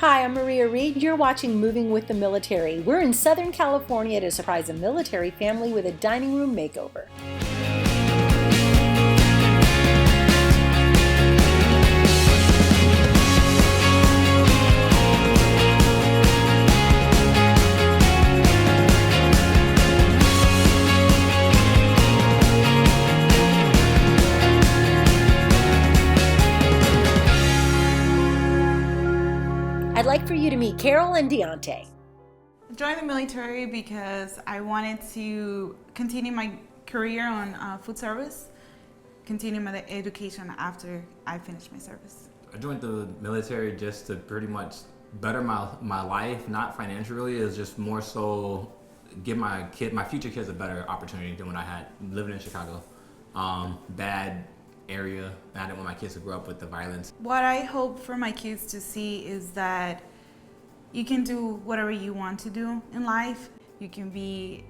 Hi, I'm Maria Reed. You're watching Moving with the Military. We're in Southern California to surprise a military family with a dining room makeover. I'd like for you to meet Carol and Deonte. I joined the military because I wanted to continue my career on food service, continue my education after I finished my service. I joined the military just to pretty much better my life, not financially. It's just more so give my future kids a better opportunity than when I had living in Chicago. Bad area. I didn't want my kids to grow up with the violence. What I hope for my kids to see is that you can do whatever you want to do in life. You can be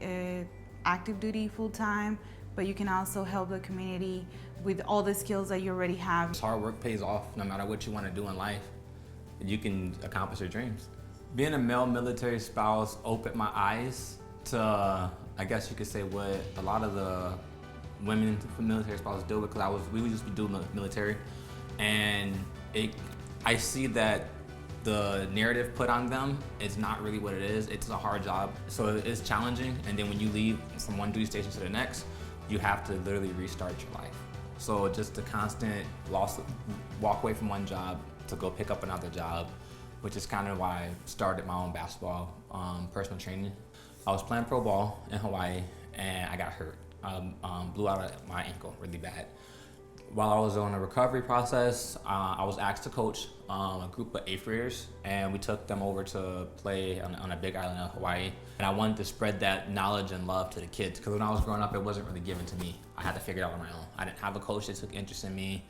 active duty full-time, but you can also help the community with all the skills that you already have. Hard work pays off no matter what you want to do in life. You can accomplish your dreams. Being a male military spouse opened my eyes to, I guess you could say, what a lot of the women from military spouses do, because we used to do military, and I see that the narrative put on them is not really what it is. It's a hard job, so it's challenging. And then when you leave from one duty station to the next, you have to literally restart your life. So just the constant walk away from one job to go pick up another job, which is kind of why I started my own basketball personal training. I was playing pro ball in Hawaii and I got hurt. Blew out my ankle really bad. While I was on a recovery process, I was asked to coach a group of 8th graders, and we took them over to play on a big island of Hawaii. And I wanted to spread that knowledge and love to the kids, because when I was growing up, it wasn't really given to me. I had to figure it out on my own. I didn't have a coach that took interest in me.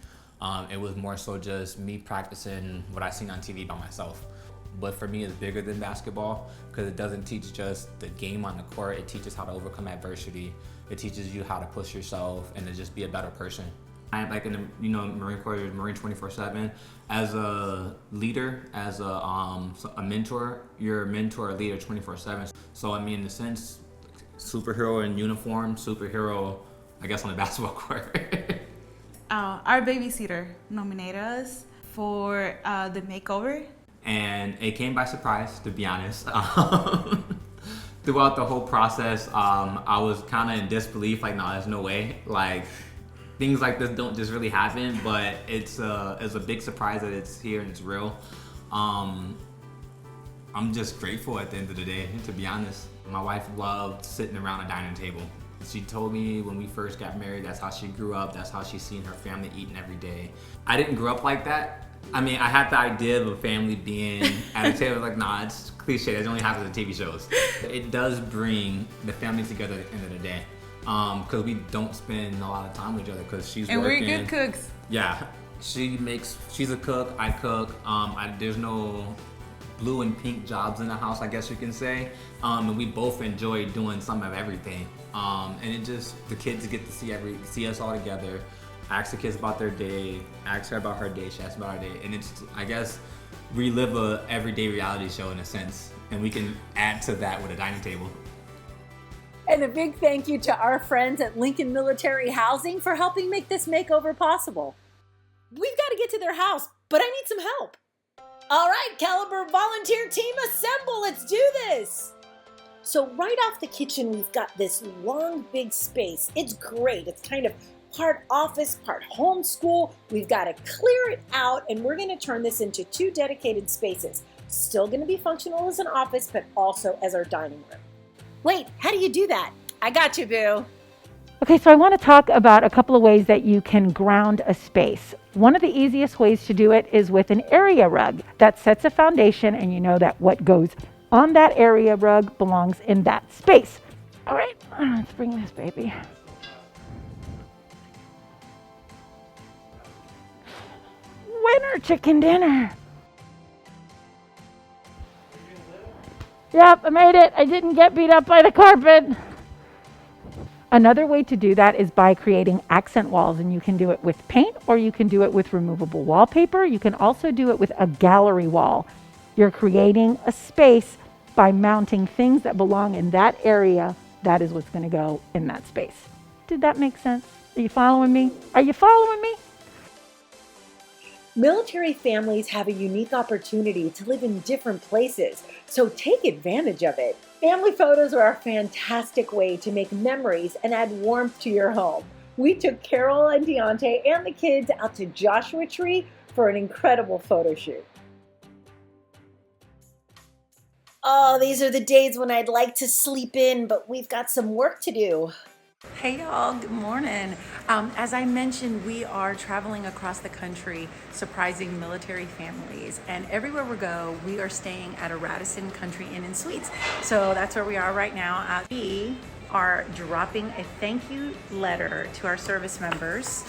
It was more so just me practicing what I seen on TV by myself. But for me, it's bigger than basketball, because it doesn't teach just the game on the court. It teaches how to overcome adversity. It teaches you how to push yourself and to just be a better person. I'm like in the Marine Corps, Marine 24/7. As a leader, as a mentor, you're a mentor, a leader 24/7. So I mean, in a sense, superhero in uniform, superhero, I guess, on the basketball court. Our babysitter nominated us for the makeover. And it came by surprise, to be honest. Throughout the whole process, I was kind of in disbelief, like, no, there's no way. Like, things like this don't just really happen, but it's a big surprise that it's here and it's real. I'm just grateful at the end of the day, to be honest. My wife loved sitting around a dining table. She told me when we first got married, that's how she grew up, that's how she's seen her family eating every day. I didn't grow up like that. I mean, I had the idea of a family being at a table, like, nah, it's cliche, that only happens in TV shows. It does bring the family together at the end of the day. Because we don't spend a lot of time with each other, because she's and working. And we're good cooks. Yeah, she's a cook, I cook. There's no blue and pink jobs in the house, I guess you can say. And we both enjoy doing some of everything. And it just, the kids get to see us all together. Ask the kids about their day, ask her about her day, she asks about her day. And it's, I guess, we live a everyday reality show in a sense. And we can add to that with a dining table. And a big thank you to our friends at Lincoln Military Housing for helping make this makeover possible. We've got to get to their house, but I need some help. All right, Caliber volunteer team, assemble. Let's do this. So right off the kitchen, we've got this long, big space. It's great. It's kind of part office, part homeschool. We've got to clear it out, and we're going to turn this into 2 dedicated spaces. Still going to be functional as an office, but also as our dining room. Wait, how do you do that? I got you, boo. Okay, so I want to talk about a couple of ways that you can ground a space. One of the easiest ways to do it is with an area rug that sets a foundation, and you know that what goes on that area rug belongs in that space. All right, let's bring this baby. Winter chicken dinner. Yep, I made it. I didn't get beat up by the carpet. Another way to do that is by creating accent walls, and you can do it with paint or you can do it with removable wallpaper. You can also do it with a gallery wall. You're creating a space by mounting things that belong in that area. That is what's going to go in that space. Did that make sense? Are you following me? Are you following me? Military families have a unique opportunity to live in different places, so take advantage of it. Family photos are a fantastic way to make memories and add warmth to your home. We took Carol and Deontay and the kids out to Joshua Tree for an incredible photo shoot. Oh, these are the days when I'd like to sleep in, but we've got some work to do. Hey y'all, good morning. As I mentioned, we are traveling across the country surprising military families, and everywhere we go, we are staying at a Radisson Country Inn and Suites. So that's where we are right now. We are dropping a thank you letter to our service members.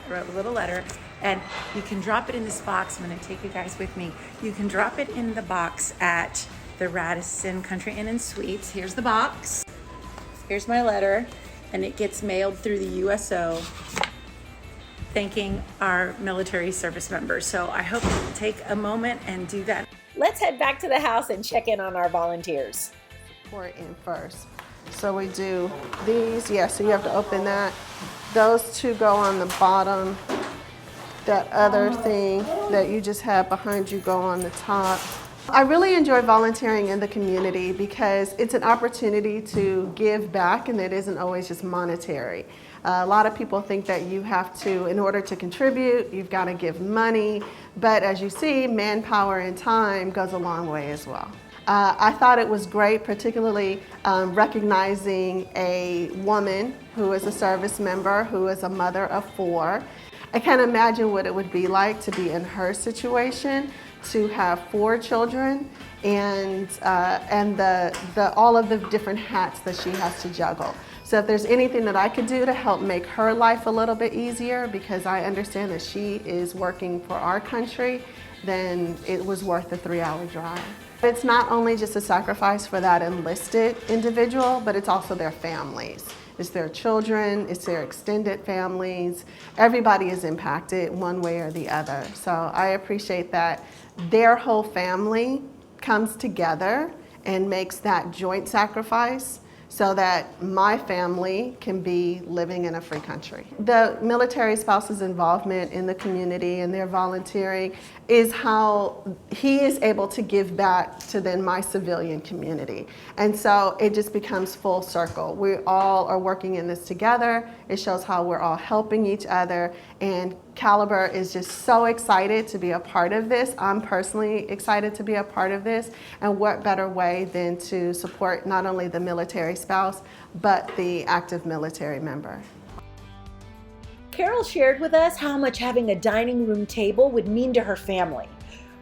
I wrote a little letter, and you can drop it in this box. I'm going to take you guys with me. You can drop it in the box at the Radisson Country Inn and Suites. Here's the box. Here's my letter. And it gets mailed through the USO, thanking our military service members. So I hope you'll take a moment and do that. Let's head back to the house and check in on our volunteers. Pour it in first. So we do these, so you have to open that. Those two go on the bottom. That other thing that you just have behind you go on the top. I really enjoy volunteering in the community because it's an opportunity to give back, and it isn't always just monetary. A lot of people think that you have to, in order to contribute, you've got to give money, but as you see, manpower and time goes a long way as well. I thought it was great, particularly recognizing a woman who is a service member, who is a mother of 4. I can't imagine what it would be like to be in her situation, to have 4 children and all of the different hats that she has to juggle. So if there's anything that I could do to help make her life a little bit easier, because I understand that she is working for our country, then it was worth the 3-hour drive. It's not only just a sacrifice for that enlisted individual, but it's also their families. It's their children, it's their extended families. Everybody is impacted one way or the other. So I appreciate that their whole family comes together and makes that joint sacrifice so that my family can be living in a free country. The military spouse's involvement in the community and their volunteering is how he is able to give back to then my civilian community. And so it just becomes full circle. We all are working in this together. It shows how we're all helping each other, and Caliber is just so excited to be a part of this. I'm personally excited to be a part of this, and what better way than to support not only the military spouse, but the active military member. Carol shared with us how much having a dining room table would mean to her family.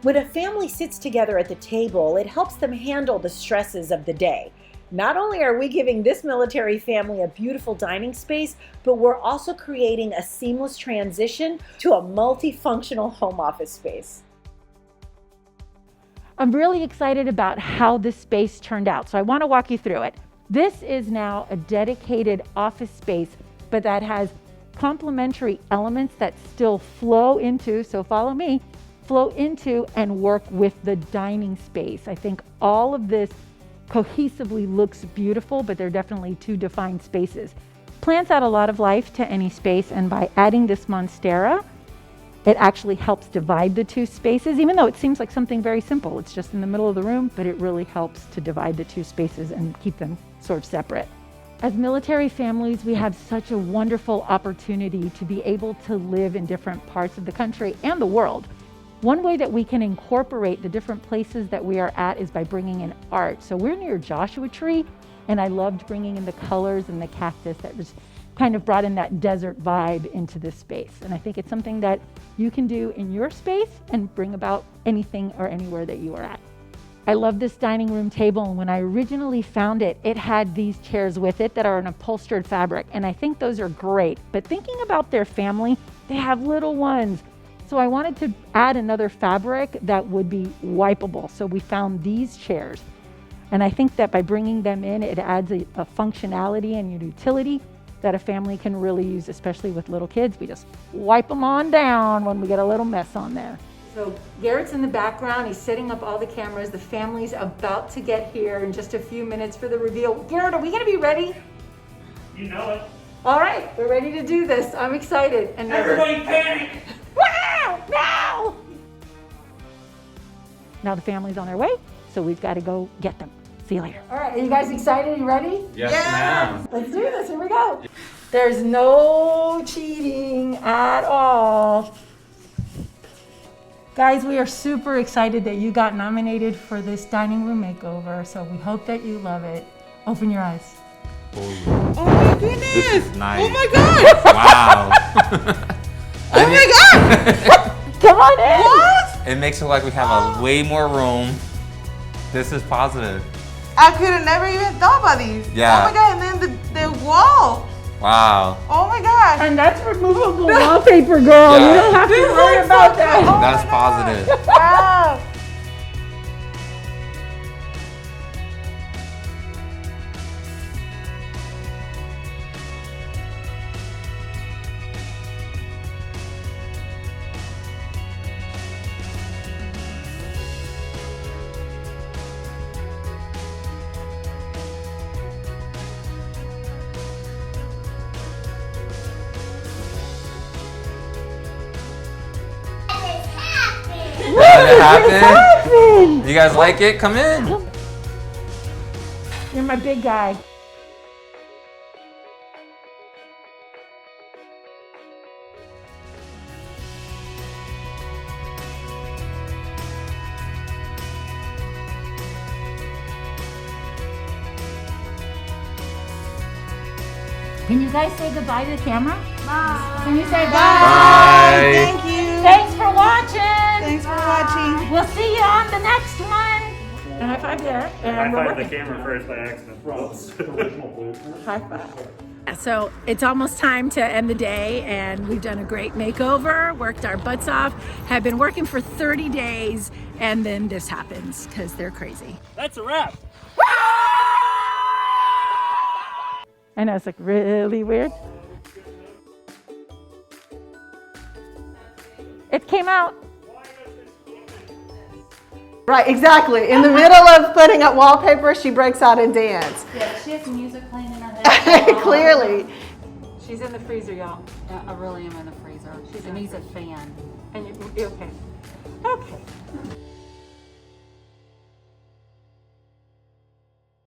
When a family sits together at the table, it helps them handle the stresses of the day. Not only are we giving this military family a beautiful dining space, but we're also creating a seamless transition to a multifunctional home office space. I'm really excited about how this space turned out, so I want to walk you through it. This is now a dedicated office space, but that has complementary elements that still flow into, so follow me, flow into and work with the dining space. I think all of this cohesively looks beautiful, but they're definitely 2 defined spaces. Plants add a lot of life to any space, and by adding this monstera, it actually helps divide the 2 spaces, even though it seems like something very simple. It's just in the middle of the room, but it really helps to divide the 2 spaces and keep them sort of separate. As military families, we have such a wonderful opportunity to be able to live in different parts of the country and the world. One way that we can incorporate the different places that we are at is by bringing in art. So we're near Joshua Tree, and I loved bringing in the colors and the cactus that just kind of brought in that desert vibe into this space. And I think it's something that you can do in your space and bring about anything or anywhere that you are at. I love this dining room table, and when I originally found it, it had these chairs with it that are an upholstered fabric, and I think those are great. But thinking about their family, they have little ones. So I wanted to add another fabric that would be wipeable. So we found these chairs. And I think that by bringing them in, it adds a functionality and utility that a family can really use, especially with little kids. We just wipe them on down when we get a little mess on there. So Garrett's in the background, he's setting up all the cameras. The family's about to get here in just a few minutes for the reveal. Garrett, are we gonna be ready? You know it. All right, we're ready to do this. I'm excited. And Everybody panic! wow, now! Now the family's on their way, so we've got to go get them. See you later. All right, are you guys excited? Are you ready? Yes, ma'am. Let's do this. Here we go. There's no cheating at all. Guys, we are super excited that you got nominated for this dining room makeover, so we hope that you love it. Open your eyes. Oh my goodness! This is nice. Oh my god! Wow. Oh my god! Come on in. What? It makes it look like we have a way more room. This is positive. I could have never even thought about these. Yeah. Oh my god, and then the wall. Wow. Oh my god. And that's removable wallpaper, girl. Yeah. You don't have to This worry looks about so that. cool. That's positive. Wow. Did it happen? You guys like it? Come in. You're my big guy. Can you guys say goodbye to the camera? Bye. Can you say bye? Bye. Thank you. Thanks for watching. Thanks for watching. We'll see you on the next one. And high five there. And I we're fired the working. camera first by accident. Whoops. High five. So it's almost time to end the day, and we've done a great makeover, worked our butts off, have been working for 30 days, and then this happens because they're crazy. That's a wrap. I know, it's like really weird. It came out. Right, exactly. In the middle of putting up wallpaper, she breaks out and dance. Yeah, she has music playing in her head. Clearly. She's in the freezer, y'all. Yeah, I really am in the freezer. She's a music fan. And you okay. Okay.